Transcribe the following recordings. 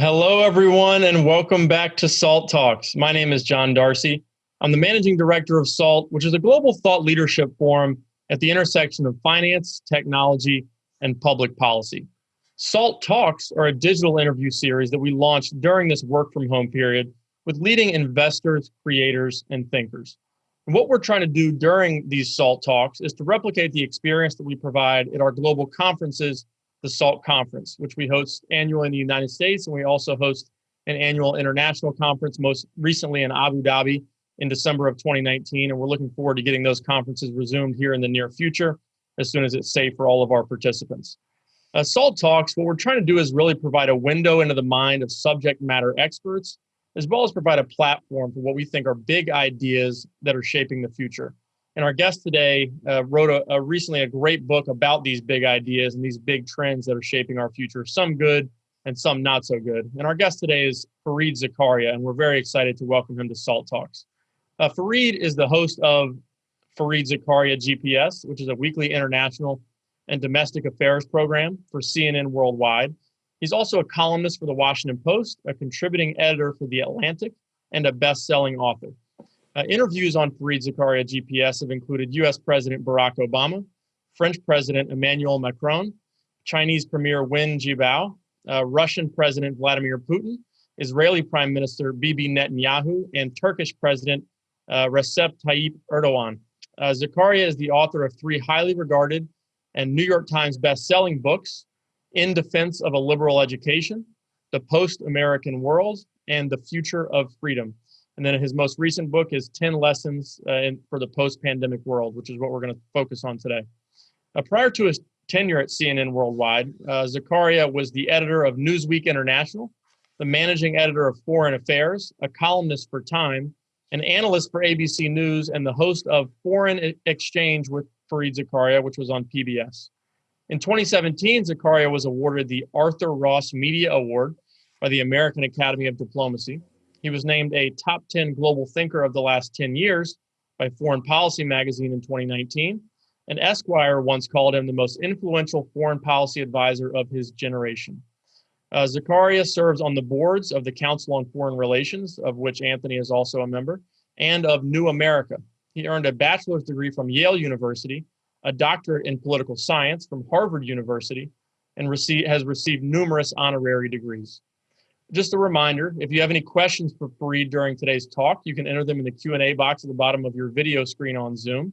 Hello, everyone, and welcome back to SALT Talks. My name is John Darcy. I'm the managing director of SALT, which is a global thought leadership forum at the intersection of finance, technology, and public policy. SALT Talks are a digital interview series that we launched during this work from home period with leading investors, creators, and thinkers. And what we're trying to do during these SALT Talks is to replicate the experience that we provide at our global conferences, the SALT Conference, which we host annually in the United States, and we also host an annual international conference, most recently in Abu Dhabi in December of 2019. And we're looking forward to getting those conferences resumed here in the near future as soon as it's safe for all of our participants. SALT Talks, what we're trying to do is really provide a window into the mind of subject matter experts, as well as provide a platform for what we think are big ideas that are shaping the future. And our guest today wrote recently a great book about these big ideas and these big trends that are shaping our future, some good and some not so good. And our guest today is Fareed Zakaria, and we're very excited to welcome him to SALT Talks. Fareed is the host of Fareed Zakaria GPS, which is a weekly international and domestic affairs program for CNN Worldwide. He's also a columnist for the Washington Post, a contributing editor for The Atlantic, and a best-selling author. Interviews on Fareed Zakaria GPS have included U.S. President Barack Obama, French President Emmanuel Macron, Chinese Premier Wen Jiabao, Russian President Vladimir Putin, Israeli Prime Minister Bibi Netanyahu, and Turkish President Recep Tayyip Erdogan. Zakaria is the author of 3 highly regarded and New York Times best-selling books, In Defense of a Liberal Education, The Post-American World, and The Future of Freedom. And then his most recent book is 10 Lessons for the Post-Pandemic World, which is what we're going to focus on today. Prior to his tenure at CNN Worldwide, Zakaria was the editor of Newsweek International, the managing editor of Foreign Affairs, a columnist for Time, an analyst for ABC News, and the host of Foreign Exchange with Fareed Zakaria, which was on PBS. In 2017, Zakaria was awarded the Arthur Ross Media Award by the American Academy of Diplomacy. He was named a top 10 global thinker of the last 10 years by Foreign Policy magazine in 2019. And Esquire once called him the most influential foreign policy advisor of his generation. Zakaria serves on the boards of the Council on Foreign Relations, of which Anthony is also a member, and of New America. He earned a bachelor's degree from Yale University, a doctorate in political science from Harvard University, and has received numerous honorary degrees. Just a reminder, if you have any questions for Fareed during today's talk, you can enter them in the Q&A box at the bottom of your video screen on Zoom.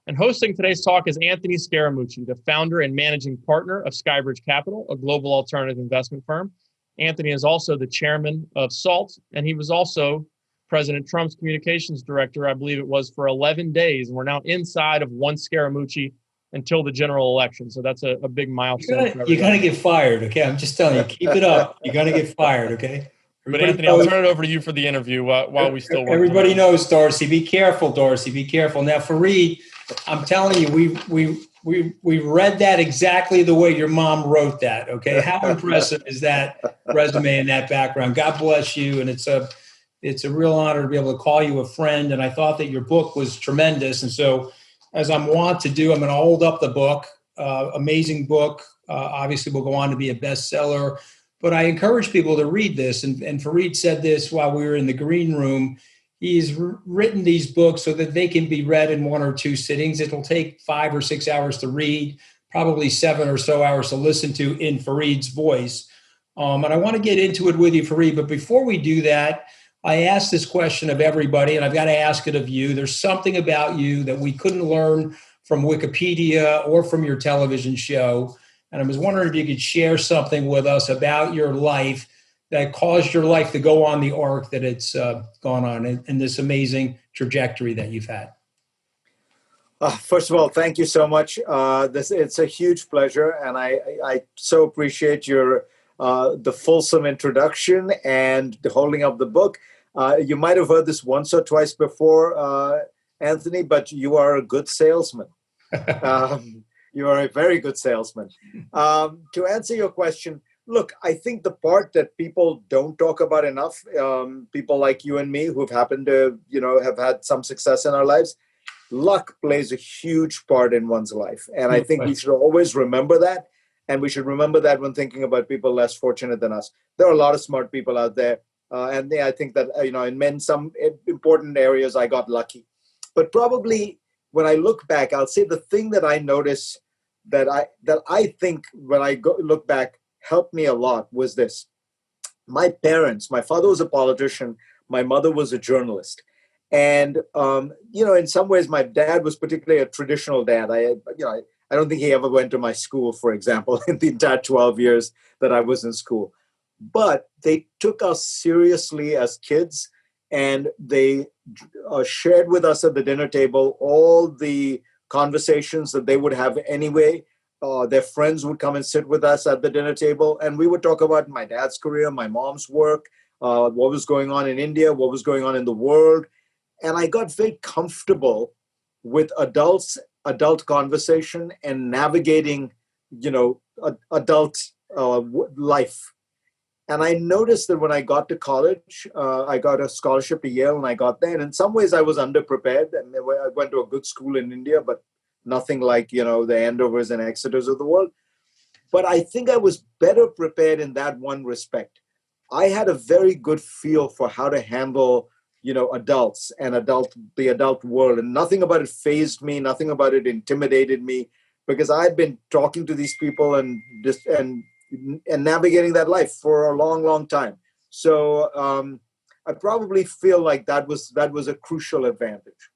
And hosting today's talk is Anthony Scaramucci, the founder and managing partner of Skybridge Capital, a global alternative investment firm. Anthony is also the chairman of SALT, and he was also President Trump's communications director, I believe it was, for 11 days. And we're now inside of one Scaramucci until the general election. So that's a big milestone. You're going to get fired, okay? I'm just telling you, keep it up. You're going to get fired, okay? But Anthony, I'll turn it over to you for the interview while we still work. Everybody knows, Darcy. Be careful, Darcy. Be careful. Now, Fareed, I'm telling you, we read that exactly the way your mom wrote that, okay? How impressive is that resume and that background? God bless you, and it's a real honor to be able to call you a friend, and I thought that your book was tremendous, and so as I'm wont to do, I'm going to hold up the book. Amazing book. Obviously, will go on to be a bestseller. But I encourage people to read this. And Fareed said this while we were in the green room. He's written these books so that they can be read in 1 or 2 sittings. It'll take 5 or 6 hours to read, probably 7 or so hours to listen to in Fareed's voice. And I want to get into it with you, Fareed. But before we do that, I asked this question of everybody, and I've got to ask it of you. There's something about you that we couldn't learn from Wikipedia or from your television show. And I was wondering if you could share something with us about your life that caused your life to go on the arc that it's gone on in this amazing trajectory that you've had. First of all, thank you so much. It's a huge pleasure, and I so appreciate your the fulsome introduction and the holding up the book. You might have heard this once or twice before, Anthony, but you are a good salesman. You are a very good salesman. To answer your question, look, I think the part that people don't talk about enough, people like you and me who've happened to, have had some success in our lives, luck plays a huge part in one's life. And I think we should always remember that. And we should remember that when thinking about people less fortunate than us. There are a lot of smart people out there. I think that, in some important areas, I got lucky. But probably when I look back, I'll say the thing that I notice that I think when I look back helped me a lot was this. My parents, my father was a politician, my mother was a journalist. And, in some ways, my dad was particularly a traditional dad. I don't think he ever went to my school, for example, in the entire 12 years that I was in school. But they took us seriously as kids, and they shared with us at the dinner table all the conversations that they would have anyway. Their friends would come and sit with us at the dinner table, and we would talk about my dad's career, my mom's work, what was going on in India, what was going on in the world. And I got very comfortable with adult conversation and navigating, adult life. And I noticed that when I got to college, I got a scholarship to Yale, and I got there. And in some ways, I was underprepared. And I went to a good school in India, but nothing like, the Andovers and Exeters of the world. But I think I was better prepared in that one respect. I had a very good feel for how to handle, adults and the adult world. And nothing about it fazed me. Nothing about it intimidated me, because I had been talking to these people and navigating that life for a long, long time. So I probably feel like that was a crucial advantage.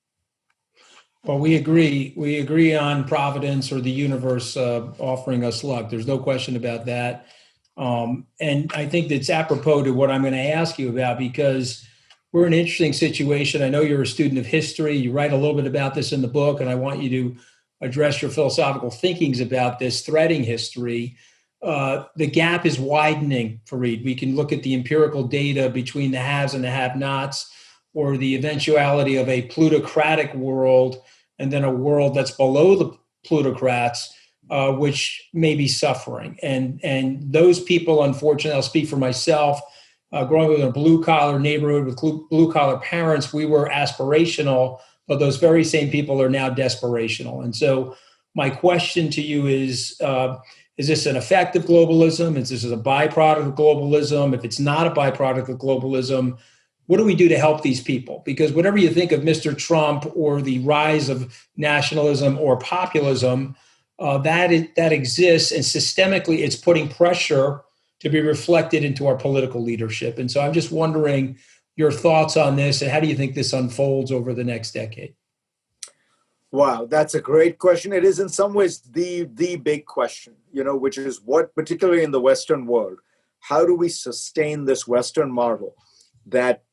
Well, we agree. We agree on Providence or the universe offering us luck. There's no question about that. And I think that's apropos to what I'm going to ask you about, because we're in an interesting situation. I know you're a student of history. You write a little bit about this in the book, and I want you to address your philosophical thinkings about this threading history. The gap is widening, Fareed. We can look at the empirical data between the haves and the have-nots, or the eventuality of a plutocratic world and then a world that's below the plutocrats, which may be suffering. And those people, unfortunately, I'll speak for myself, growing up in a blue-collar neighborhood with blue-collar parents, we were aspirational, but those very same people are now desperational. And so my question to you is this an effect of globalism? Is this a byproduct of globalism? If it's not a byproduct of globalism, what do we do to help these people? Because whatever you think of Mr. Trump or the rise of nationalism or populism, that exists, and systemically it's putting pressure to be reflected into our political leadership. And so I'm just wondering your thoughts on this, and how do you think this unfolds over the next decade? Wow, that's a great question. It is in some ways the big question, which is what, particularly in the Western world, how do we sustain this Western model that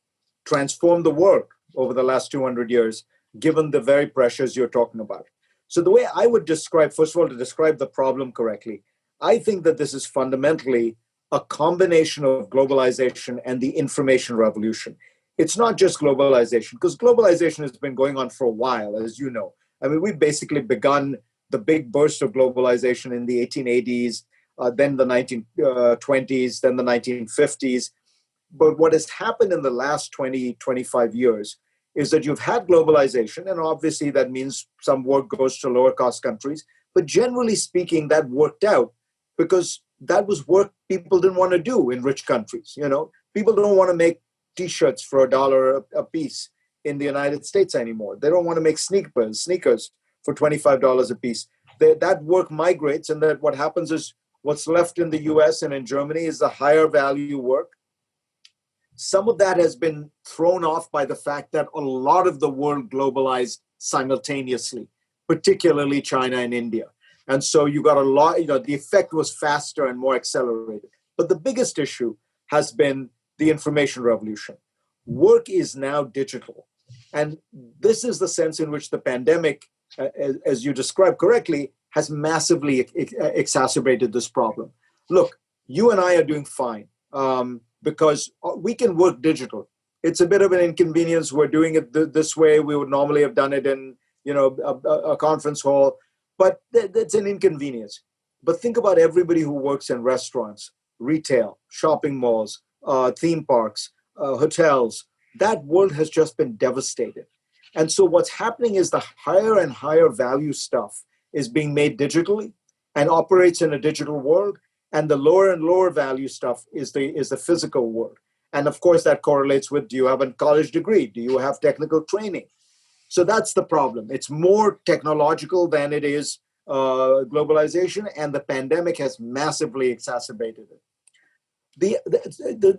transformed the world over the last 200 years, given the very pressures you're talking about? So the way I would describe, first of all, to describe the problem correctly, I think that this is fundamentally a combination of globalization and the information revolution. It's not just globalization, because globalization has been going on for a while, as you know. I mean, we've basically begun the big burst of globalization in the 1880s, then the 1920s, then the 1950s. But what has happened in the last 20, 25 years is that you've had globalization, and obviously that means some work goes to lower cost countries. But generally speaking, that worked out because that was work people didn't want to do in rich countries. People don't want to make T-shirts for $1 a piece in the United States anymore. They don't want to make sneakers for $25 a piece. That work migrates, and that what happens is what's left in the US and in Germany is the higher value work. Some of that has been thrown off by the fact that a lot of the world globalized simultaneously, particularly China and India. And so you got a lot, the effect was faster and more accelerated. But the biggest issue has been the information revolution. Work is now digital. And this is the sense in which the pandemic, as you described correctly, has massively exacerbated this problem. Look, you and I are doing fine because we can work digital. It's a bit of an inconvenience. We're doing it this way. We would normally have done it in a conference hall, but that's an inconvenience. But think about everybody who works in restaurants, retail, shopping malls, theme parks, hotels. That world has just been devastated. And so what's happening is the higher and higher value stuff is being made digitally. and operates in a digital world. And the lower and lower value stuff is the physical world. And of course, that correlates with, do you have a college degree? Do you have technical training? So that's the problem. It's more technological than it is globalization, and the pandemic has massively exacerbated it.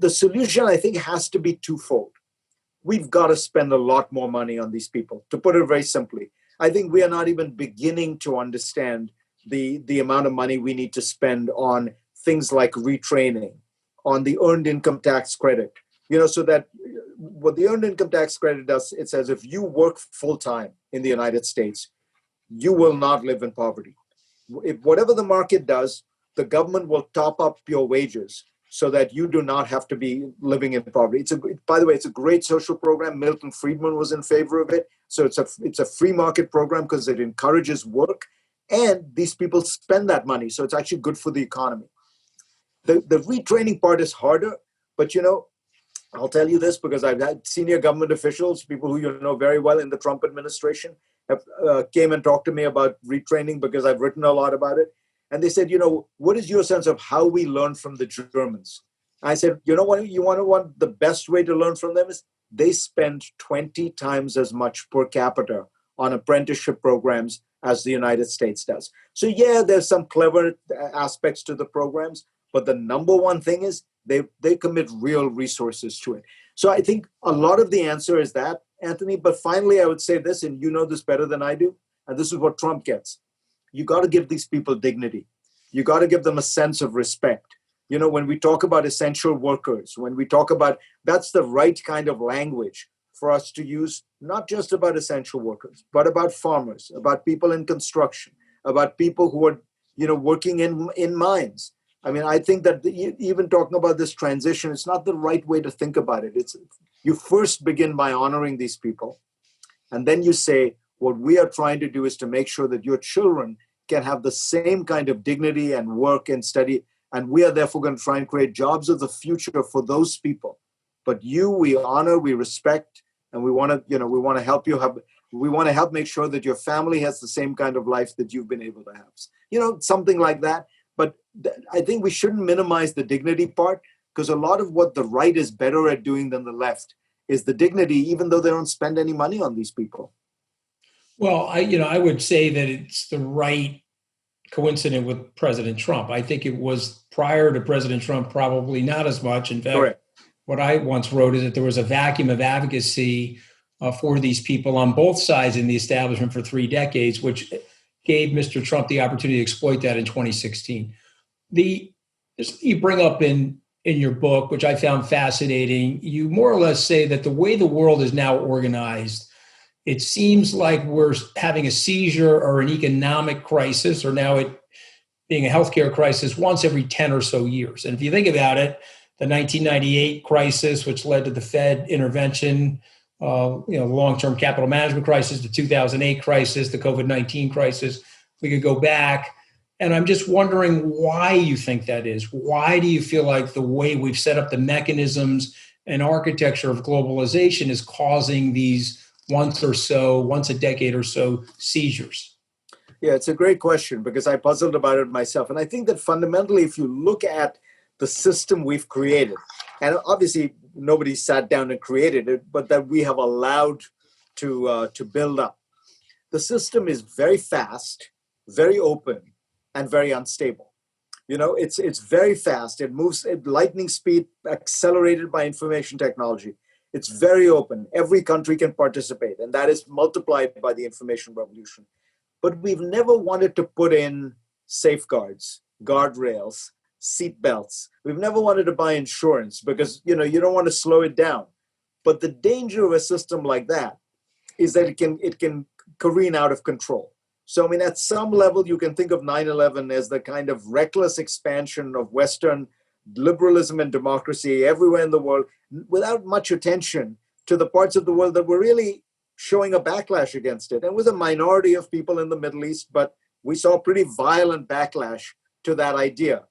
The solution, I think, has to be twofold. We've got to spend a lot more money on these people. To put it very simply, I think we are not even beginning to understand the amount of money we need to spend on things like retraining, on the earned income tax credit. So that what the earned income tax credit does, it says if you work full time in the United States, you will not live in poverty. If whatever the market does, the government will top up your wages so that you do not have to be living in poverty. By the way, it's a great social program. Milton Friedman was in favor of it. So it's a free market program because it encourages work, and these people spend that money. So it's actually good for the economy. The retraining part is harder, but I'll tell you this because I've had senior government officials, people who you know very well in the Trump administration, have came and talked to me about retraining because I've written a lot about it. And they said, what is your sense of how we learn from the Germans? I said, what the best way to learn from them is they spend 20 times as much per capita on apprenticeship programs as the United States does. So yeah, there's some clever aspects to the programs, but the number one thing is they commit real resources to it. So I think a lot of the answer is that, Anthony. But finally, I would say this, and you know this better than I do, and this is what Trump gets. You got to give these people dignity. You got to give them a sense of respect. When we talk about essential workers, when we talk about, that's the right kind of language for us to use, not just about essential workers, but about farmers, about people in construction, about people who are, working in mines. I mean, I think that even talking about this transition, it's not the right way to think about it. You first begin by honoring these people. And then you say, what we are trying to do is to make sure that your children can have the same kind of dignity and work and study. And we are therefore going to try and create jobs of the future for those people. But we honor, we respect, and we want to help you have, we want to help make sure that your family has the same kind of life that you've been able to have. Something like that. But I think we shouldn't minimize the dignity part, because a lot of what the right is better at doing than the left is the dignity, even though they don't spend any money on these people. Well, I would say that it's the right coincident with President Trump. I think it was prior to President Trump, probably not as much. In fact, Correct. What I once wrote is that there was a vacuum of advocacy for these people on both sides in the establishment for 3 decades, which gave Mr. Trump the opportunity to exploit that in 2016. You bring up in your book, which I found fascinating, you more or less say that the way the world is now organized, it seems like we're having a seizure or an economic crisis, or now it being a healthcare crisis once every 10 or so years. And if you think about it, the 1998 crisis, which led to the Fed intervention, the long-term capital management crisis, the 2008 crisis, the COVID-19 crisis, we could go back. And I'm just wondering why you think that is. Why do you feel like the way we've set up the mechanisms and architecture of globalization is causing these once a decade or so seizures? Yeah, it's a great question, because I puzzled about it myself. And I think that fundamentally, if you look at the system we've created, and obviously nobody sat down and created it, but that we have allowed to build up. The system is very fast, very open, and very unstable. It's very fast. It moves at lightning speed, accelerated by information technology. It's very open. Every country can participate, and that is multiplied by the information revolution. But we've never wanted to put in safeguards, guardrails, seat belts. We've never wanted to buy insurance because, you don't want to slow it down. But the danger of a system like that is that it can careen out of control. So, I mean, at some level, you can think of 9/11 as the kind of reckless expansion of Western liberalism and democracy everywhere in the world, without much attention to the parts of the world that were really showing a backlash against it. And it was a minority of people in the Middle East, but we saw pretty violent backlash to that idea.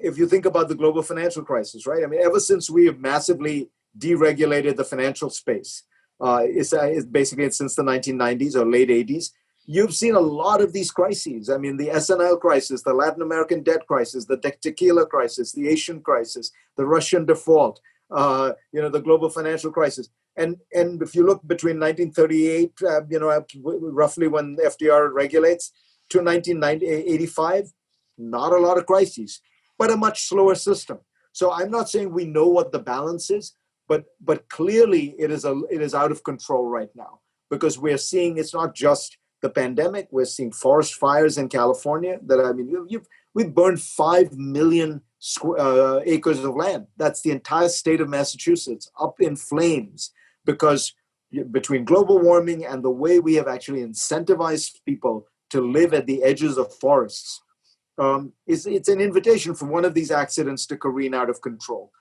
If you think about the global financial crisis, right? I mean, ever since we have massively deregulated the financial space, it's basically since the 1990s or late 80s, You've seen a lot of these crises. I mean, the SNL crisis, the Latin American debt crisis, the tequila crisis, the Asian crisis, the Russian default, the global financial crisis. And if you look between 1938, roughly when FDR regulates, to 1985, not a lot of crises, but a much slower system. So I'm not saying we know what the balance is, but clearly it is out of control right now, because we're seeing it's not just the pandemic. We're seeing forest fires in California. We've burned 5 million acres of land. That's the entire state of Massachusetts up in flames, because between global warming and the way we have actually incentivized people to live at the edges of forests, it's an invitation for one of these accidents to careen out of control.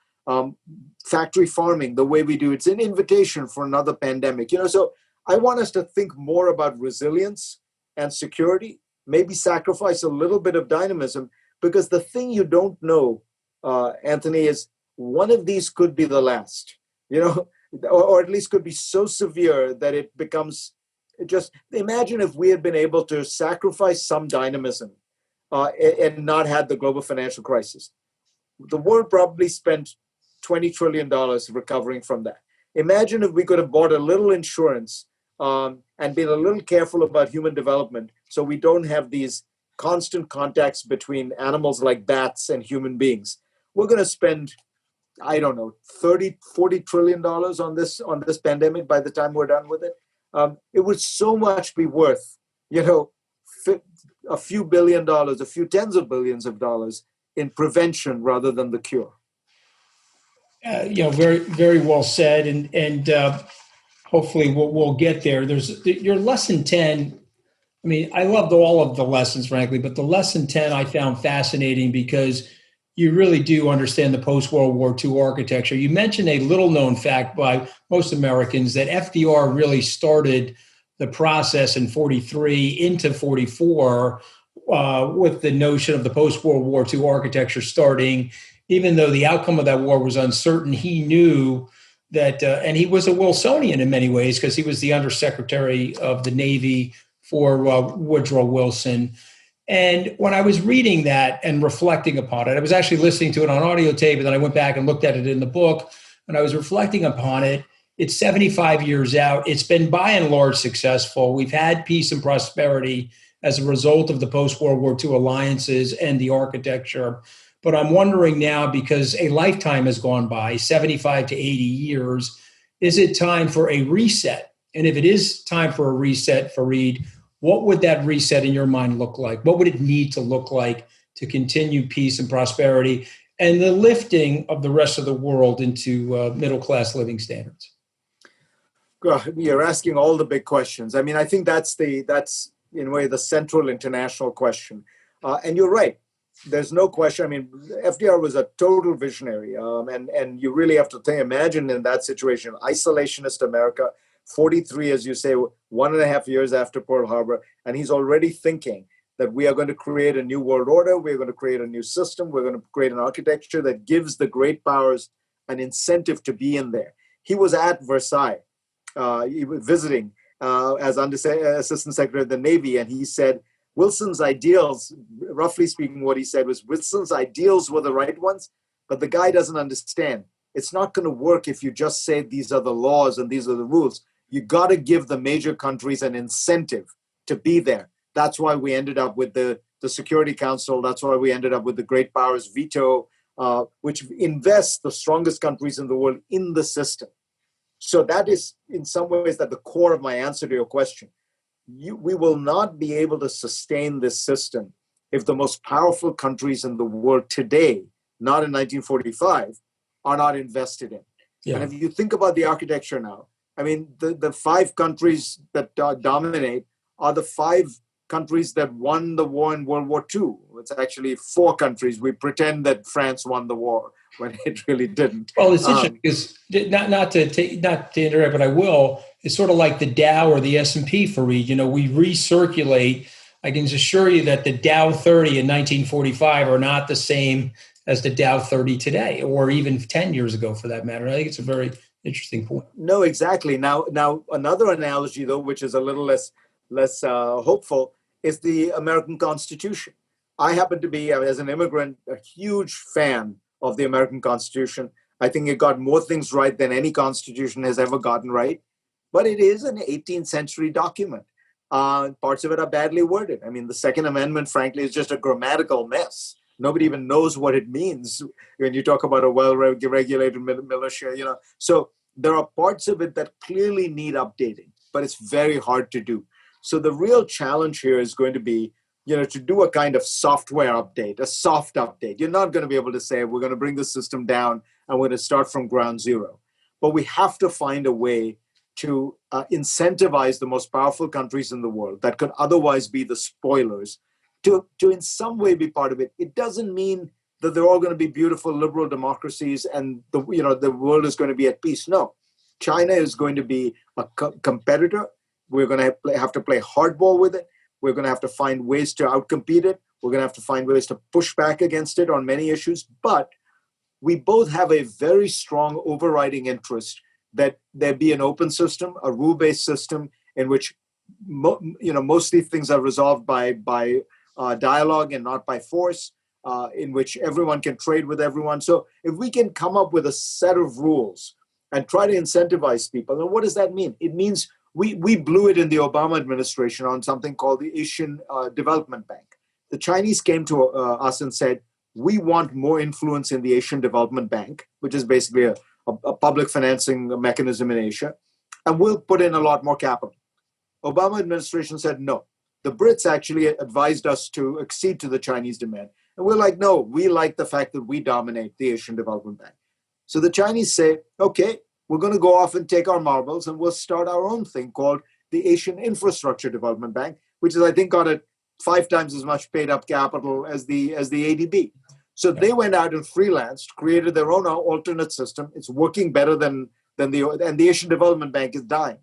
Factory farming, the way we do, it's an invitation for another pandemic. So I want us to think more about resilience and security, maybe sacrifice a little bit of dynamism, because the thing you don't know, Anthony, is one of these could be the last, or at least could be so severe that it becomes, just imagine if we had been able to sacrifice some dynamism and not had the global financial crisis. The world probably spent $20 trillion recovering from that. Imagine if we could have bought a little insurance and been a little careful about human development, so we don't have these constant contacts between animals like bats and human beings. We're going to spend, I don't know, $40 trillion on this pandemic by the time we're done with it. It would so much be worth, a few billion dollars, a few tens of billions of dollars in prevention rather than the cure. Very, very well said. And hopefully we'll get there. There's your lesson 10. I mean, I loved all of the lessons, frankly, but the lesson 10 I found fascinating because you really do understand the post-World War II architecture. You mentioned a little known fact by most Americans that FDR really started the process in 43 into 44 with the notion of the post-World War II architecture starting. Even though the outcome of that war was uncertain, he knew that, and he was a Wilsonian in many ways because he was the undersecretary of the Navy for Woodrow Wilson. And when I was reading that and reflecting upon it, I was actually listening to it on audio tape, and then I went back and looked at it in the book, and I was reflecting upon it. It's 75 years out. It's been by and large successful. We've had peace and prosperity as a result of the post-World War II alliances and the architecture. But I'm wondering now, because a lifetime has gone by, 75 to 80 years, is it time for a reset? And if it is time for a reset, Fareed, what would that reset in your mind look like? What would it need to look like to continue peace and prosperity and the lifting of the rest of the world into middle-class living standards? You're asking all the big questions. I mean, I think that's in a way the central international question. And you're right. There's no question. I mean, FDR was a total visionary. And you really have to imagine in that situation, isolationist America, 43, as you say, 1.5 years after Pearl Harbor. And he's already thinking that we are going to create a new world order. We're going to create a new system. We're going to create an architecture that gives the great powers an incentive to be in there. He was at Versailles. He was visiting as Assistant Secretary of the Navy, and he said Wilson's ideals, roughly speaking, what he said was Wilson's ideals were the right ones, but the guy doesn't understand. It's not going to work if you just say these are the laws and these are the rules. You got to give the major countries an incentive to be there. That's why we ended up with the Security Council. That's why we ended up with the great powers veto, which invests the strongest countries in the world in the system. So that is, in some ways, at the core of my answer to your question. We will not be able to sustain this system if the most powerful countries in the world today, not in 1945, are not invested in. Yeah. And if you think about the architecture now, I mean, the 5 countries that dominate are the 5 countries that won the war in World War II. It's actually 4 countries. We pretend that France won the war when it really didn't. Well, it's interesting because not to interrupt, but I will. It's sort of like the Dow or the S&P, Fareed. We recirculate. I can assure you that the Dow 30 in 1945 are not the same as the Dow 30 today, or even 10 years ago, for that matter. I think it's a very interesting point. No, exactly. Now another analogy, though, which is a little less hopeful, is the American Constitution. I happen to be, as an immigrant, a huge fan of the American Constitution. I think it got more things right than any constitution has ever gotten right. But it is an 18th century document. Parts of it are badly worded. I mean, the Second Amendment, frankly, is just a grammatical mess. Nobody even knows what it means when you talk about a well-regulated militia, So there are parts of it that clearly need updating, but it's very hard to do. So the real challenge here is going to be, to do a kind of software update, a soft update. You're not going to be able to say, we're going to bring the system down and we're going to start from ground zero. But we have to find a way to incentivize the most powerful countries in the world that could otherwise be the spoilers to in some way be part of it. It doesn't mean that they're all going to be beautiful liberal democracies and the world is going to be at peace. No, China is going to be a competitor. We're going to have to play hardball with it. We're going to have to find ways to outcompete it. We're going to have to find ways to push back against it on many issues. But we both have a very strong overriding interest that there be an open system, a rule-based system in which mostly things are resolved by dialogue and not by force, in which everyone can trade with everyone. So if we can come up with a set of rules and try to incentivize people, and what does that mean? It means we blew it in the Obama administration on something called the Asian Development Bank. The Chinese came to us and said, we want more influence in the Asian Development Bank, which is basically a public financing mechanism in Asia, and we'll put in a lot more capital. Obama administration said no. The Brits actually advised us to accede to the Chinese demand. And we're like, no, we like the fact that we dominate the Asian Development Bank. So the Chinese say, okay, we're going to go off and take our marbles and we'll start our own thing called the Asian Infrastructure Development Bank, which is, I think, got 5 times as much paid up capital as the ADB. So they went out and freelanced, created their own alternate system. It's working better than the Asian Development Bank is dying.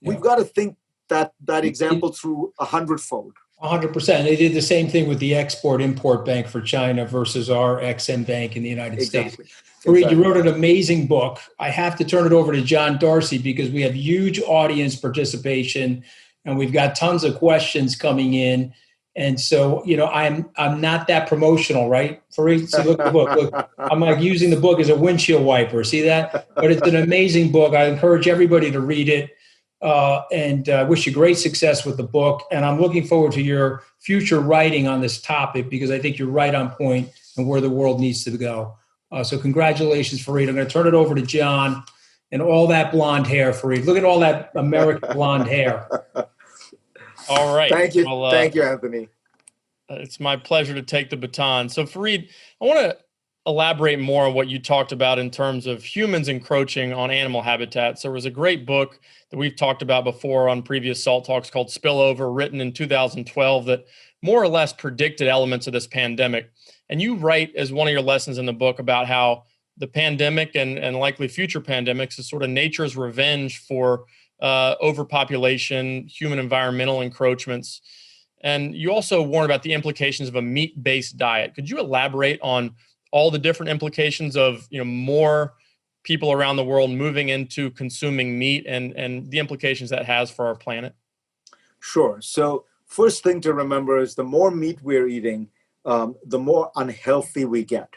Yeah. We've got to think that example through 100-fold. 100%. They did the same thing with the Export-Import Bank for China versus our EXIM Bank in the United States. Fareed, you wrote an amazing book. I have to turn it over to John Darcy because we have huge audience participation and we've got tons of questions coming in. And so, I'm not that promotional, right? Fareed, see, look at the book. Look, I'm like using the book as a windshield wiper. See that? But it's an amazing book. I encourage everybody to read it. And wish you great success with the book. And I'm looking forward to your future writing on this topic because I think you're right on point and where the world needs to go. So congratulations, Fareed. I'm going to turn it over to John and all that blonde hair, Fareed. Look at all that American blonde hair. All right. Thank you. Thank you, Anthony. It's my pleasure to take the baton. So Fareed, I want to elaborate more on what you talked about in terms of humans encroaching on animal habitats. There was a great book that we've talked about before on previous SALT Talks called Spillover, written in 2012, that more or less predicted elements of this pandemic. And you write as one of your lessons in the book about how the pandemic and likely future pandemics is sort of nature's revenge for overpopulation, human environmental encroachments. And you also warn about the implications of a meat-based diet. Could you elaborate on all the different implications of more people around the world moving into consuming meat and the implications that has for our planet? Sure. So first thing to remember is the more meat we're eating, the more unhealthy we get.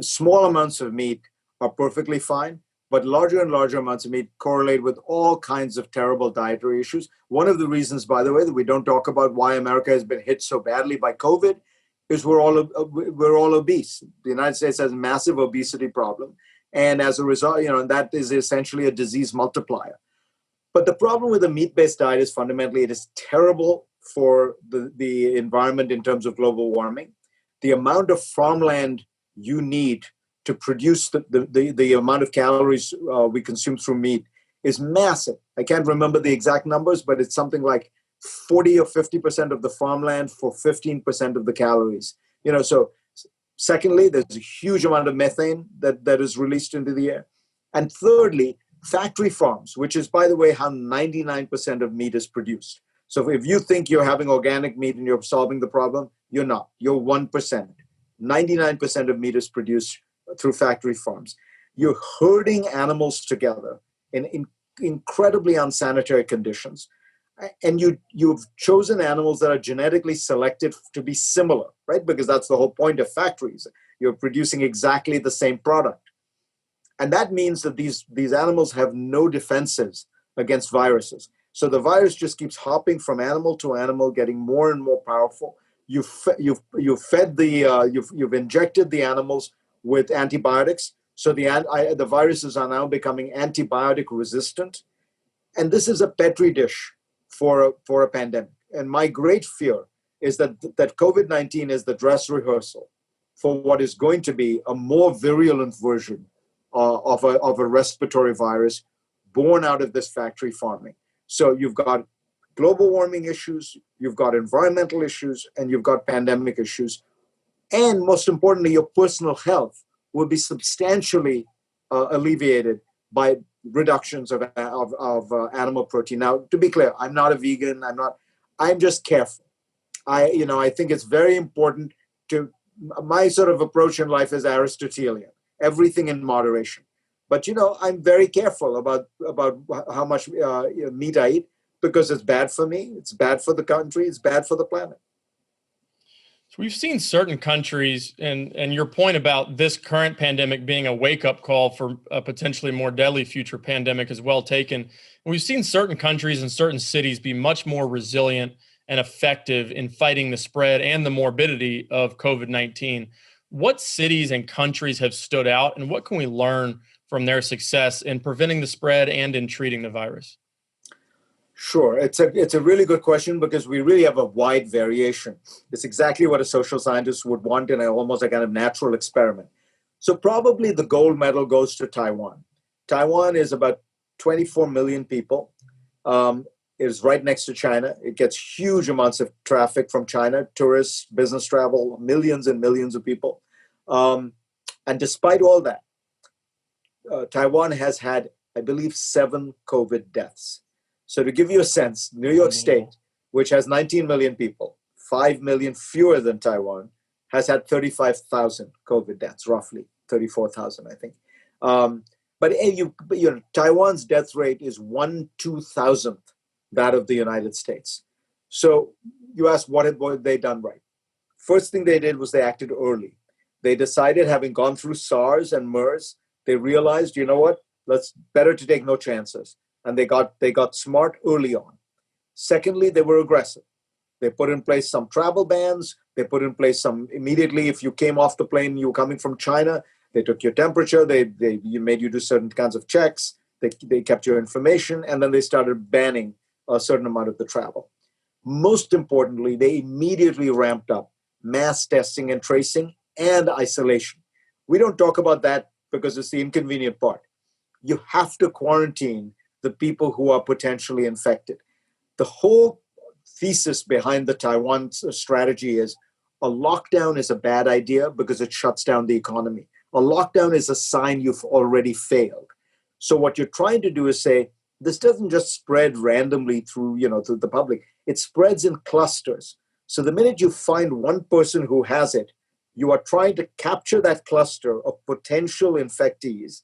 Small amounts of meat are perfectly fine, but larger and larger amounts of meat correlate with all kinds of terrible dietary issues. One of the reasons, by the way, that we don't talk about why America has been hit so badly by COVID is we're all obese. The United States has a massive obesity problem. And as a result, that is essentially a disease multiplier. But the problem with a meat-based diet is fundamentally it is terrible for the environment in terms of global warming. The amount of farmland you need to produce the amount of calories we consume through meat is massive. I can't remember the exact numbers, but it's something like 40 or 50% of the farmland for 15% of the calories. So secondly, there's a huge amount of methane that is released into the air. And thirdly, factory farms, which is, by the way, how 99% of meat is produced. So if you think you're having organic meat and you're solving the problem, you're not. You're 1%. 99% of meat is produced through factory farms. You're herding animals together in incredibly unsanitary conditions. And you've chosen animals that are genetically selected to be similar, right? Because that's the whole point of factories. You're producing exactly the same product. And that means that these animals have no defenses against viruses. So the virus just keeps hopping from animal to animal, getting more and more powerful. You've injected the animals with antibiotics. So the viruses are now becoming antibiotic resistant. And this is a petri dish for a pandemic. And my great fear is that COVID-19 is the dress rehearsal for what is going to be a more virulent version of a respiratory virus born out of this factory farming. So you've got global warming issues, you've got environmental issues, and you've got pandemic issues. And most importantly, your personal health will be substantially alleviated by reductions of animal protein. Now, to be clear, I'm not a vegan. I'm just careful. I think it's very important my sort of approach in life is Aristotelian, everything in moderation. But, I'm very careful about how much meat I eat, because it's bad for me, it's bad for the country, it's bad for the planet. So we've seen certain countries, and your point about this current pandemic being a wake-up call for a potentially more deadly future pandemic is well taken. We've seen certain countries and certain cities be much more resilient and effective in fighting the spread and the morbidity of COVID-19. What cities and countries have stood out, and what can we learn from their success in preventing the spread and in treating the virus? Sure. It's a really good question, because we really have a wide variation. It's exactly what a social scientist would want in almost a kind of natural experiment. So probably the gold medal goes to Taiwan. Taiwan is about 24 million people. It is right next to China. It gets huge amounts of traffic from China, tourists, business travel, millions and millions of people. And despite all that, Taiwan has had, I believe, 7 COVID deaths. So to give you a sense, New York State, which has 19 million people, 5 million fewer than Taiwan, has had 35,000 COVID deaths, roughly 34,000, I think. But Taiwan's death rate is 1/2000th that of the United States. So you ask, what have they done right? First thing they did was they acted early. They decided, having gone through SARS and MERS, they realized, you know what, better to take no chances. And they got smart early on. Secondly, they were aggressive. They put in place some travel bans. They put in place some immediately, if you came off the plane, you were coming from China, they took your temperature, they made you do certain kinds of checks, they kept your information, and then they started banning a certain amount of the travel. Most importantly, they immediately ramped up mass testing and tracing and isolation. We don't talk about that because it's the inconvenient part. You have to quarantine the people who are potentially infected. The whole thesis behind the Taiwan strategy is a lockdown is a bad idea because it shuts down the economy. A lockdown is a sign you've already failed. So what you're trying to do is say, this doesn't just spread randomly through the public. It spreads in clusters. So the minute you find one person who has it, you are trying to capture that cluster of potential infectees,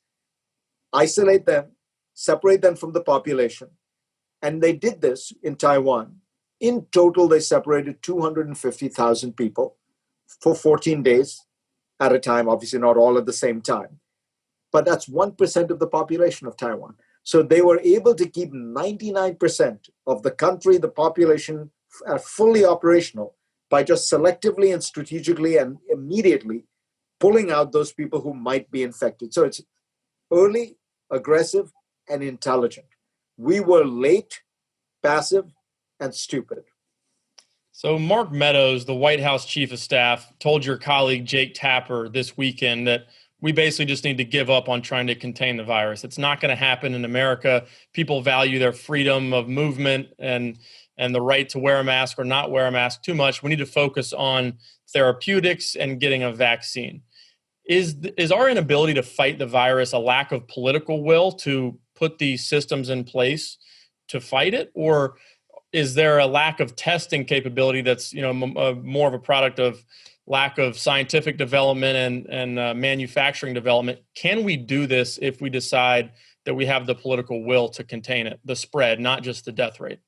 isolate them, separate them from the population. And they did this in Taiwan. In total, they separated 250,000 people for 14 days at a time, obviously not all at the same time. But that's 1% of the population of Taiwan. So they were able to keep 99% of the country, the population, fully operational by just selectively and strategically and immediately pulling out those people who might be infected. So it's early, aggressive, and intelligent. We were late, passive, and stupid. So Mark Meadows, the White House chief of staff, told your colleague Jake Tapper this weekend that we basically just need to give up on trying to contain the virus. It's not going to happen in America. People value their freedom of movement and the right to wear a mask or not wear a mask too much. We need to focus on therapeutics and getting a vaccine. Is our inability to fight the virus a lack of political will to put these systems in place to fight it? Or is there a lack of testing capability that's more of a product of lack of scientific development and manufacturing development? Can we do this if we decide that we have the political will to contain it, the spread, not just the death rate?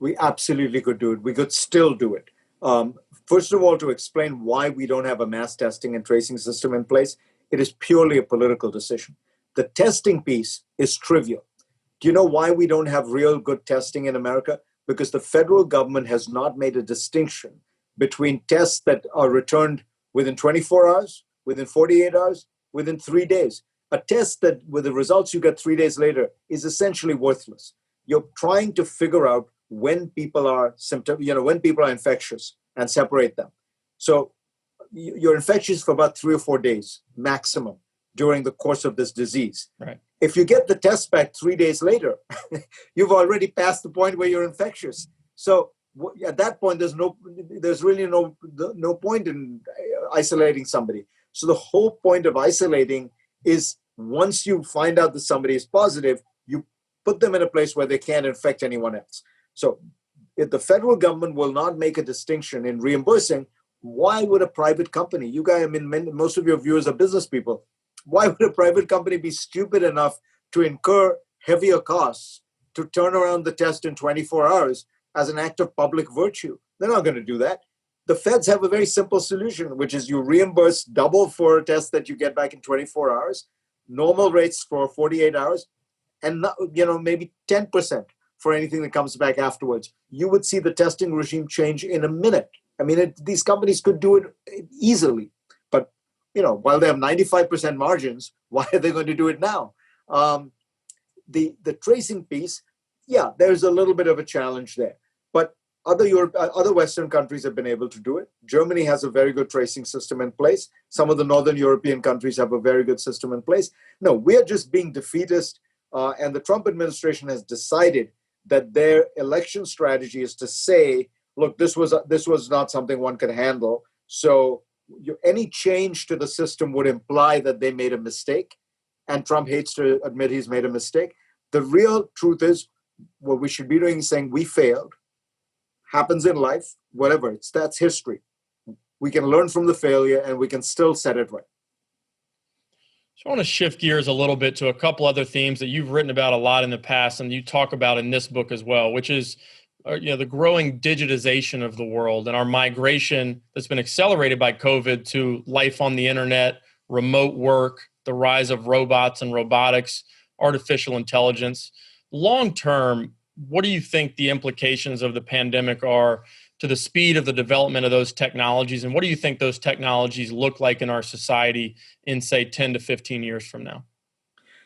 We absolutely could do it. We could still do it. First of all, to explain why we don't have a mass testing and tracing system in place, it is purely a political decision. The testing piece is trivial. Do you know why we don't have real good testing in America? Because the federal government has not made a distinction between tests that are returned within 24 hours, within 48 hours, within 3 days. A test that with the results you get 3 days later is essentially worthless. You're trying to figure out when people are when people are infectious and separate them. So you're infectious for about 3 or 4 days maximum during the course of this disease. Right. If you get the test back 3 days later, you've already passed the point where you're infectious. So at that point, there's really no point in isolating somebody. So the whole point of isolating is once you find out that somebody is positive, you put them in a place where they can't infect anyone else. So if the federal government will not make a distinction in reimbursing, why would a private company, you guys, most of your viewers are business people, why would a private company be stupid enough to incur heavier costs to turn around the test in 24 hours as an act of public virtue? They're not going to do that. The feds have a very simple solution, which is you reimburse double for a test that you get back in 24 hours, normal rates for 48 hours, and maybe 10% for anything that comes back afterwards. You would see the testing regime change in a minute. I mean, these companies could do it easily. But, while they have 95% margins, why are they going to do it now? The tracing piece, yeah, there's a little bit of a challenge there. But other Western countries have been able to do it. Germany has a very good tracing system in place. Some of the Northern European countries have a very good system in place. No, we are just being defeatist. And the Trump administration has decided that their election strategy is to say, look, this was not something one could handle. So any change to the system would imply that they made a mistake. And Trump hates to admit he's made a mistake. The real truth is what we should be doing is saying we failed. Happens in life, whatever. That's history. We can learn from the failure and we can still set it right. So I want to shift gears a little bit to a couple other themes that you've written about a lot in the past and you talk about in this book as well, which is the growing digitization of the world and our migration that's been accelerated by COVID to life on the internet, remote work, the rise of robots and robotics, artificial intelligence. Long term, what do you think the implications of the pandemic are to the speed of the development of those technologies? And what do you think those technologies look like in our society in, say, 10 to 15 years from now?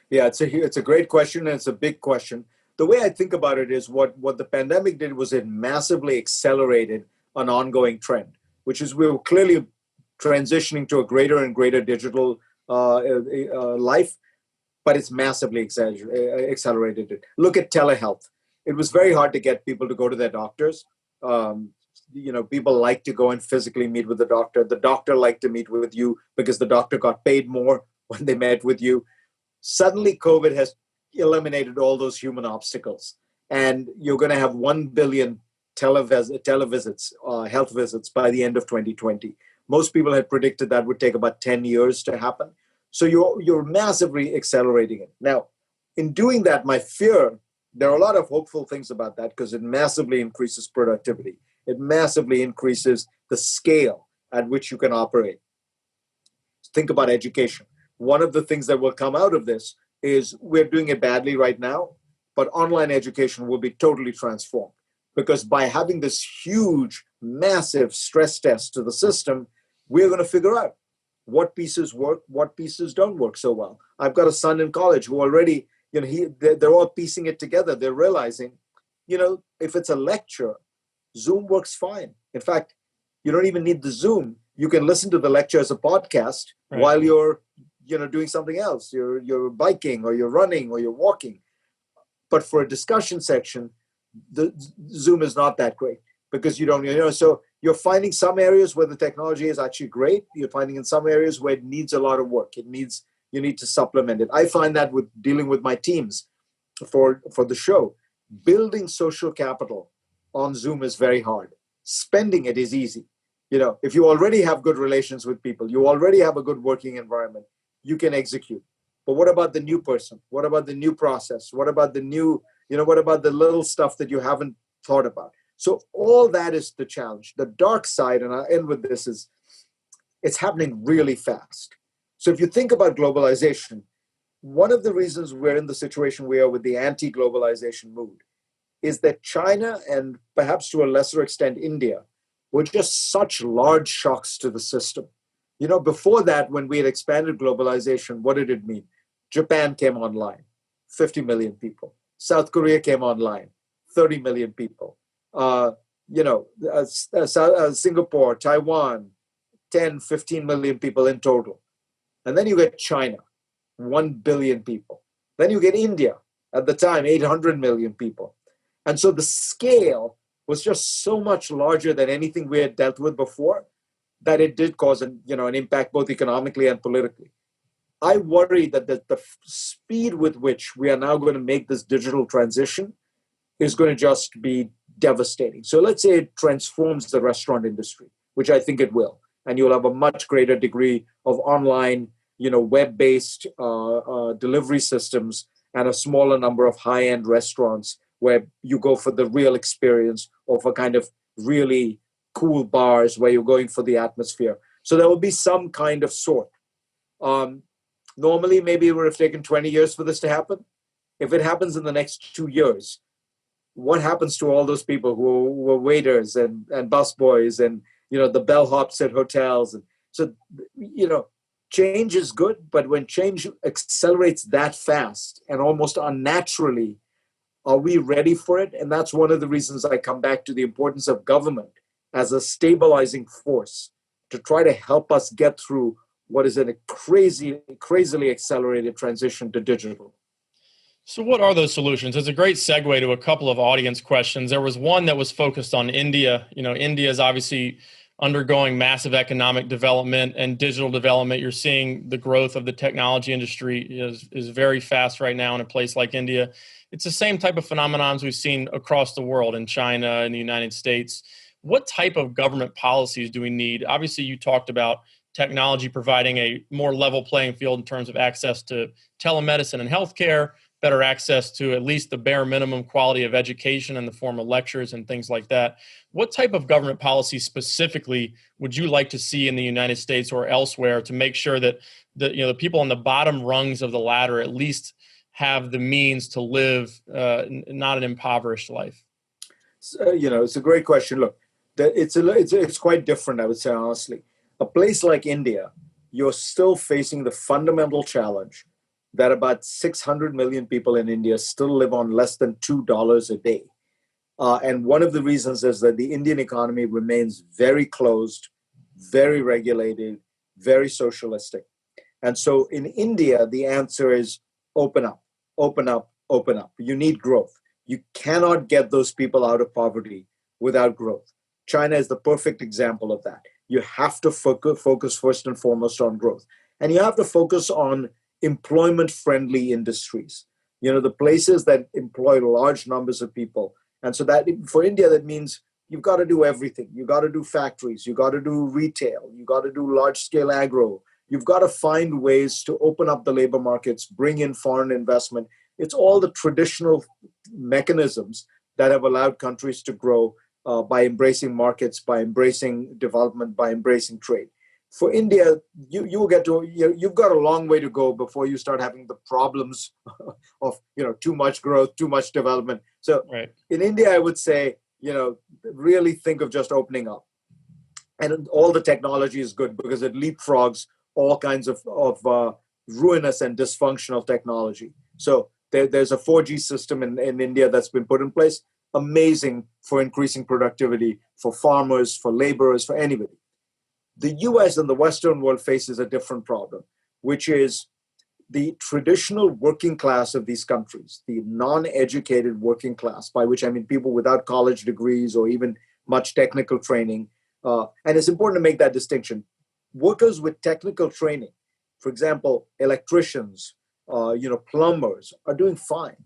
Yeah, it's a great question, and it's a big question. The way I think about it is what the pandemic did was it massively accelerated an ongoing trend, which is we were clearly transitioning to a greater and greater digital life, but it's massively accelerated it. Look at telehealth. It was very hard to get people to go to their doctors. People like to go and physically meet with the doctor. The doctor liked to meet with you because the doctor got paid more when they met with you. Suddenly, COVID has eliminated all those human obstacles. And you're going to have 1 billion televisits, health visits by the end of 2020. Most people had predicted that would take about 10 years to happen. So you're massively accelerating it. Now, in doing that, my fear, there are a lot of hopeful things about that because it massively increases productivity. It massively increases the scale at which you can operate. Think about education. One of the things that will come out of this is we're doing it badly right now, but online education will be totally transformed because by having this huge, massive stress test to the system, we're going to figure out what pieces work, what pieces don't work so well. I've got a son in college who already, they're all piecing it together. They're realizing, if it's a lecture, Zoom works fine. In fact, you don't even need the Zoom. You can listen to the lecture as a podcast while you're, doing something else. You're biking or you're running or you're walking. But for a discussion section, the Zoom is not that great because you don't, so you're finding some areas where the technology is actually great. You're finding in some areas where it needs a lot of work. You need to supplement it. I find that with dealing with my teams for the show, building social capital on Zoom is very hard. Spending it is easy. If you already have good relations with people, you already have a good working environment, you can execute. But what about the new person? What about the new process? What about the new, what about the little stuff that you haven't thought about. So all that is the challenge. The dark side, and I'll end with this, is it's happening really fast. So if you think about globalization, one of the reasons we're in the situation we are with the anti-globalization mood is that China, and perhaps to a lesser extent India, were just such large shocks to the system. Before that, when we had expanded globalization, what did it mean? Japan came online, 50 million people. South Korea came online, 30 million people. Singapore, Taiwan, 10, 15 million people in total. And then you get China, 1 billion people. Then you get India, at the time, 800 million people. And so the scale was just so much larger than anything we had dealt with before that it did cause an impact both economically and politically. I worry that the speed with which we are now going to make this digital transition is going to just be devastating. So let's say it transforms the restaurant industry, which I think it will. And you'll have a much greater degree of online, web-based delivery systems and a smaller number of high-end restaurants where you go for the real experience or for kind of really cool bars where you're going for the atmosphere. So there will be some kind of sort. Normally, maybe it would have taken 20 years for this to happen. If it happens in the next 2 years, what happens to all those people who were waiters and busboys and, the bellhops at hotels? And so, change is good, but when change accelerates that fast and almost unnaturally, are we ready for it? And that's one of the reasons I come back to the importance of government as a stabilizing force to try to help us get through what is a crazily accelerated transition to digital. So what are those solutions? It's a great segue to a couple of audience questions. There was one that was focused on India. India is obviously undergoing massive economic development and digital development. You're seeing the growth of the technology industry is very fast right now in a place like India. It's the same type of phenomenons we've seen across the world in China and the United States. What type of government policies do we need? Obviously, you talked about technology providing a more level playing field in terms of access to telemedicine and healthcare, better access to at least the bare minimum quality of education in the form of lectures and things like that. What type of government policy specifically would you like to see in the United States or elsewhere to make sure that the people on the bottom rungs of the ladder at least have the means to live not an impoverished life? It's a great question. Look, it's quite different, I would say, honestly. A place like India, you're still facing the fundamental challenge that about 600 million people in India still live on less than $2 a day. And one of the reasons is that the Indian economy remains very closed, very regulated, very socialistic. And so in India, the answer is open up, open up, open up. You need growth. You cannot get those people out of poverty without growth. China is the perfect example of that. You have to focus first and foremost on growth. And you have to focus on employment-friendly industries, the places that employ large numbers of people. And so that for India, that means you've got to do everything. You've got to do factories. You've got to do retail. You've got to do large-scale agro. You've got to find ways to open up the labor markets, bring in foreign investment. It's all the traditional mechanisms that have allowed countries to grow by embracing markets, by embracing development, by embracing trade. For India, you've got a long way to go before you start having the problems of too much growth, too much development. So right. In India, I would say really think of just opening up, and all the technology is good because it leapfrogs all kinds of ruinous and dysfunctional technology. So there's a 4G system in India that's been put in place, amazing for increasing productivity for farmers, for laborers, for anybody. The US and the Western world faces a different problem, which is the traditional working class of these countries, the non-educated working class, by which I mean people without college degrees or even much technical training. And it's important to make that distinction. Workers with technical training, for example, electricians, plumbers, are doing fine.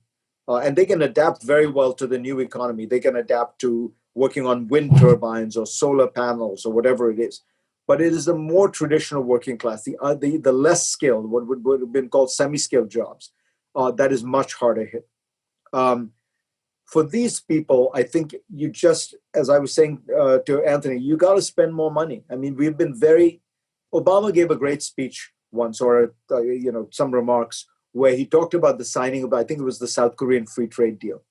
And they can adapt very well to the new economy. They can adapt to working on wind turbines or solar panels or whatever it is. But it is the more traditional working class, the less skilled, what would have been called semi-skilled jobs, that is much harder hit. for these people, I think you just, as I was saying to Anthony, you got to spend more money. I mean, we've been Obama gave a great speech once, or some remarks where he talked about the signing of, I think it was the South Korean free trade deal.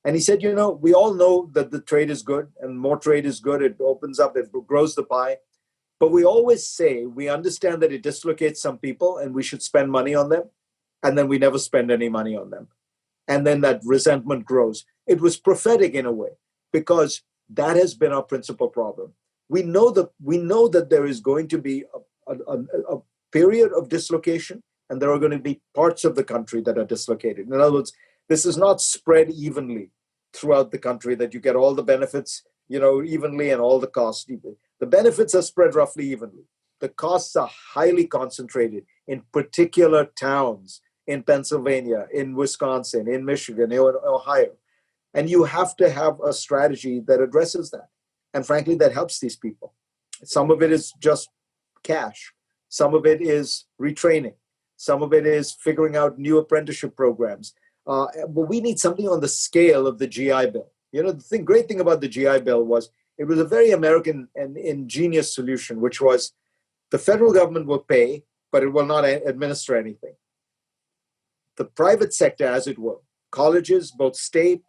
And he said, we all know that the trade is good and more trade is good. It opens up, it grows the pie. But we always say we understand that it dislocates some people and we should spend money on them. And then we never spend any money on them. And then that resentment grows. It was prophetic in a way, because that has been our principal problem. We know that there is going to be a period of dislocation, and there are going to be parts of the country that are dislocated. In other words, this is not spread evenly throughout the country, that you get all the benefits, evenly, and all the costs evenly. The benefits are spread roughly evenly. The costs are highly concentrated in particular towns in Pennsylvania, in Wisconsin, in Michigan, in Ohio. And you have to have a strategy that addresses that. And frankly, that helps these people. Some of it is just cash. Some of it is retraining. Some of it is figuring out new apprenticeship programs. But we need something on the scale of the GI Bill. The great thing about the GI Bill was it was a very American and ingenious solution, which was the federal government will pay, but it will not administer anything. The private sector, as it were, colleges, both state,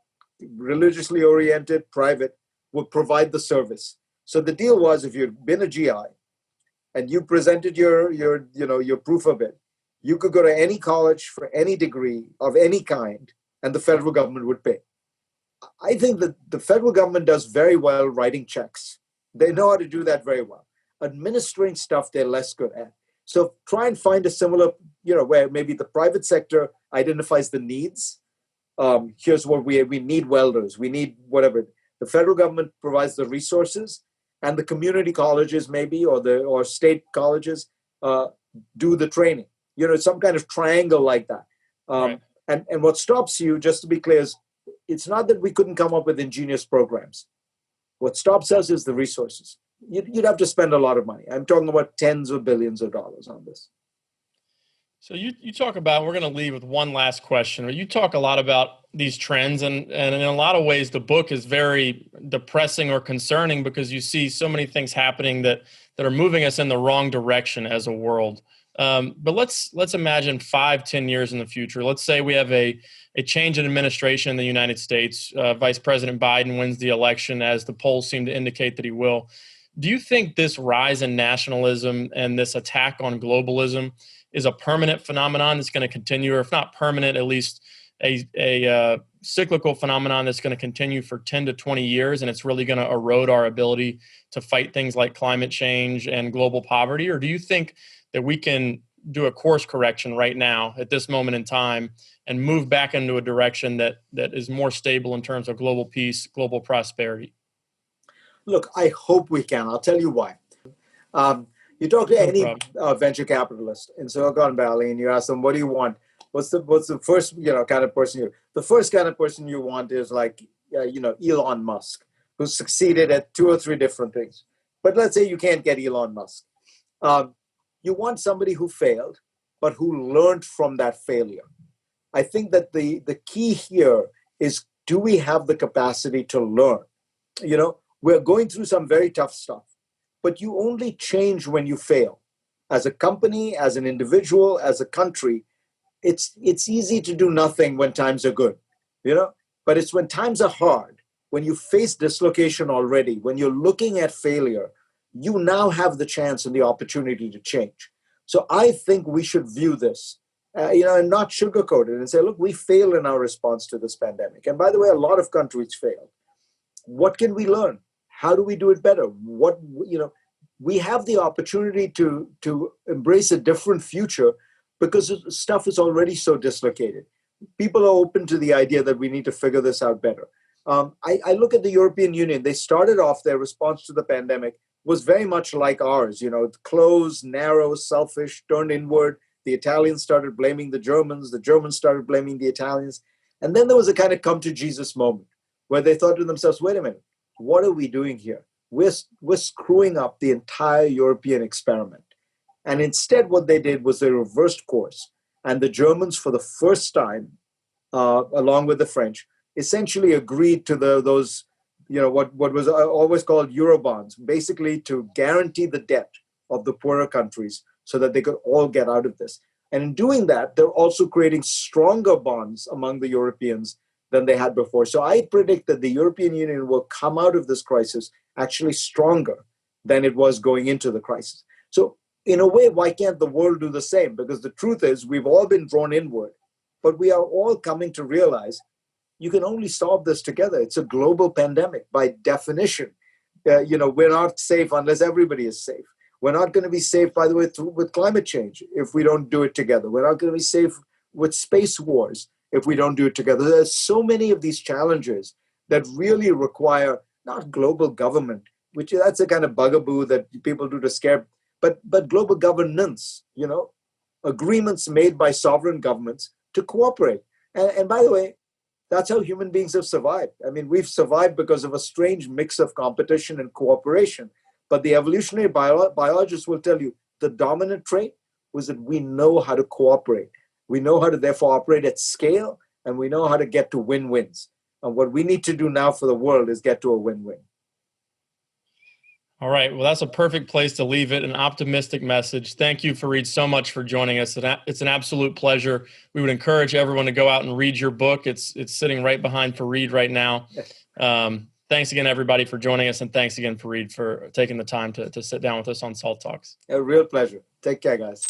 religiously oriented, private, will provide the service. So the deal was, if you'd been a GI and you presented your proof of it, you could go to any college for any degree of any kind, and the federal government would pay. I think that the federal government does very well writing checks. They know how to do that very well. Administering stuff, they're less good at. So try and find a similar, where maybe the private sector identifies the needs. Here's what we need: welders, we need whatever. The federal government provides the resources, and the community colleges maybe, or state colleges do the training. Some kind of triangle like that. Right. And what stops you, just to be clear, is it's not that we couldn't come up with ingenious programs. What stops us is the resources. You'd have to spend a lot of money. I'm talking about tens of billions of dollars on this. So you talk about, we're going to leave with one last question. You talk a lot about these trends, and in a lot of ways, the book is very depressing or concerning, because you see so many things happening that are moving us in the wrong direction as a world. But let's imagine 5-10 years in the future. Let's say we have a change in administration in the United States. Vice President Biden wins the election, as the polls seem to indicate that he will. Do you think this rise in nationalism and this attack on globalism is a permanent phenomenon that's going to continue, or if not permanent, at least a cyclical phenomenon that's going to continue for 10 to 20 years, and it's really going to erode our ability to fight things like climate change and global poverty? Or do you think that we can do a course correction right now at this moment in time and move back into a direction that is more stable in terms of global peace, global prosperity? Look, I hope we can. I'll tell you why. You talk to any venture capitalist in Silicon Valley, and you ask them, "What do you want? What's the first kind of person the first kind of person you want is like Elon Musk, who succeeded at 2 or 3 different things. But let's say you can't get Elon Musk. You want somebody who failed, but who learned from that failure. I think that the key here is, do we have the capacity to learn? We're going through some very tough stuff, but you only change when you fail. As a company, as an individual, as a country, it's easy to do nothing when times are good, but it's when times are hard, when you face dislocation already, when you're looking at failure, you now have the chance and the opportunity to change. So I think we should view this, and not sugarcoat it and say, look, we failed in our response to this pandemic. And by the way, a lot of countries failed. What can we learn? How do we do it better? We have the opportunity to embrace a different future, because stuff is already so dislocated. People are open to the idea that we need to figure this out better. I look at the European Union. They started off, their response to the pandemic was very much like ours, closed, narrow, selfish, turned inward. The Italians started blaming the Germans started blaming the Italians. And then there was a kind of come to Jesus moment where they thought to themselves, wait a minute, what are we doing here? We're screwing up the entire European experiment. And instead, what they did was they reversed course. And the Germans, for the first time, along with the French, essentially agreed to those, what was always called Eurobonds, basically to guarantee the debt of the poorer countries so that they could all get out of this. And in doing that, they're also creating stronger bonds among the Europeans than they had before. So I predict that the European Union will come out of this crisis actually stronger than it was going into the crisis. So in a way, why can't the world do the same? Because the truth is, we've all been drawn inward, but we are all coming to realize you can only solve this together. It's a global pandemic by definition. We're not safe unless everybody is safe. We're not going to be safe, by the way, with climate change if we don't do it together. We're not going to be safe with space wars if we don't do it together. There's so many of these challenges that really require not global government, which that's a kind of bugaboo that people do to scare, but global governance, agreements made by sovereign governments to cooperate. And by the way, that's how human beings have survived. I mean, we've survived because of a strange mix of competition and cooperation. But the evolutionary biologists will tell you the dominant trait was that we know how to cooperate. We know how to therefore operate at scale, and we know how to get to win-wins. And what we need to do now for the world is get to a win-win. All right. Well, that's a perfect place to leave it, an optimistic message. Thank you, Fareed, so much for joining us. It's an absolute pleasure. We would encourage everyone to go out and read your book. It's sitting right behind Fareed right now. Thanks again, everybody, for joining us. And thanks again, Fareed, for taking the time to sit down with us on Salt Talks. A real pleasure. Take care, guys.